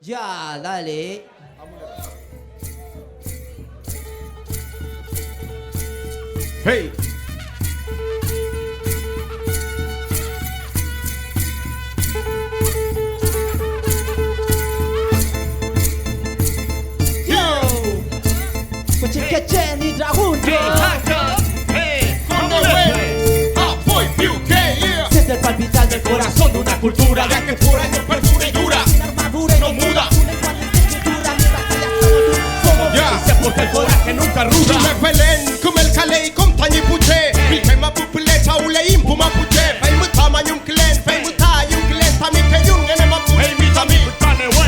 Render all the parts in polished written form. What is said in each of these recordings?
Ya, dale. Hey. Che c'è di Dragon. Siente el palpitar del corazón de una cultura Ya que por años perdura y dura, sin armadura y no muda. Ya, porque el coraje nunca ruda. Me pelen come el calei com tani puche. Bilke ma pupule chaule impu ma puche. Fei muta ma yum klen, fei muta yum klen. Tami ke yung ene ma puche. Hey mi tami,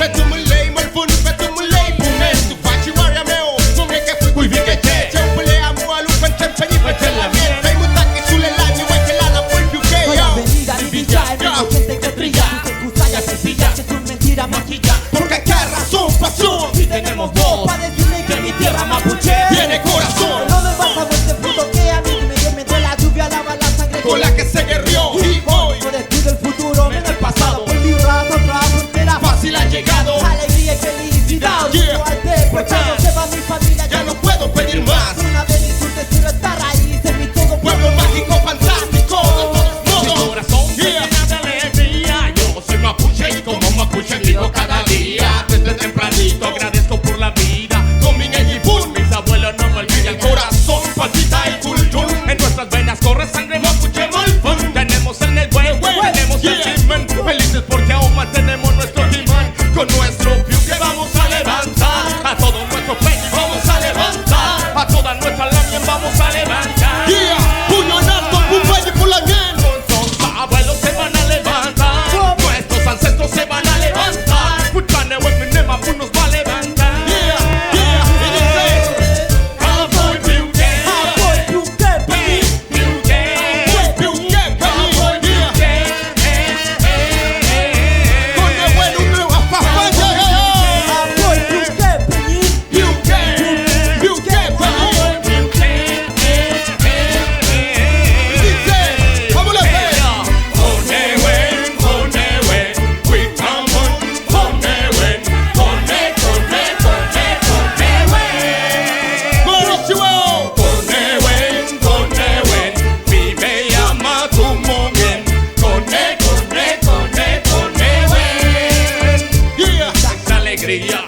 petu mulei mal fun, petu mulei pumen. Tu faci waria meo, non è che fui qui vi che c'è. C'è un pule amu alu pen tempe ni pe la mia. Fei muta che sulle lani vuoi che la poi più che Voy a venir a divisar gente que brilla. Tu te gusta ya sencilla, que tu mentira maquilla. Porque qué razón pasó. Si tenemos voz para decirle que mi tierra mapuche Tiene corazón. No me basta con este fruto que a mí me de la lluvia lava la sangre Con la que se guerrió y hoy no despido el futuro en el pasado. Por mi raza otra frontera fácil ha llegado. Alegría y felicidad. Yeah. Porque no se va mi familia. Ya no puedo pedir más. Una vez y su destino está raíz en mi todo Pueblo mágico, fantástico, de todos modos. Mi corazón se llena de alegría. Yo soy mapuche y como mapuche vivo cada día. Desde tempranito agradezco por la vida. Con mi Pun, Mis abuelos no me olvidan. el corazón palpita y cultún. En nuestras venas corre sangre mapuche malfón. Tenemos el network, tenemos el Yeah. timán. Felices porque aún mantenemos nuestro timán. Con nuestro view que vamos a levantar. A todo nuestro pecho vamos a levantar. A toda nuestra lamien vamos a levantar. Yeah, puño en alto, un valle por la bien. Nuestros abuelos se van a levantar. Nuestros ancestros se van a levantar. Puchane, Hueminema, nos va a levantar. Yeah, yeah, y dice, Apoy Piuque, Apoy Piuque, Piuque, Piuque, Apoy yeah. Piuque. Coño, bueno, un nuevo afafalle. Apoy Piuque, Peñín. Piuque, Piuque, Apoy Piuque. dice, vamos a ver. Onewen, Onewen, Huitamon, Onewen, One, Bueno, chihuahua. Onewen, Onewen, vive y ama tu momen. Onewen. Yeah. Esa alegría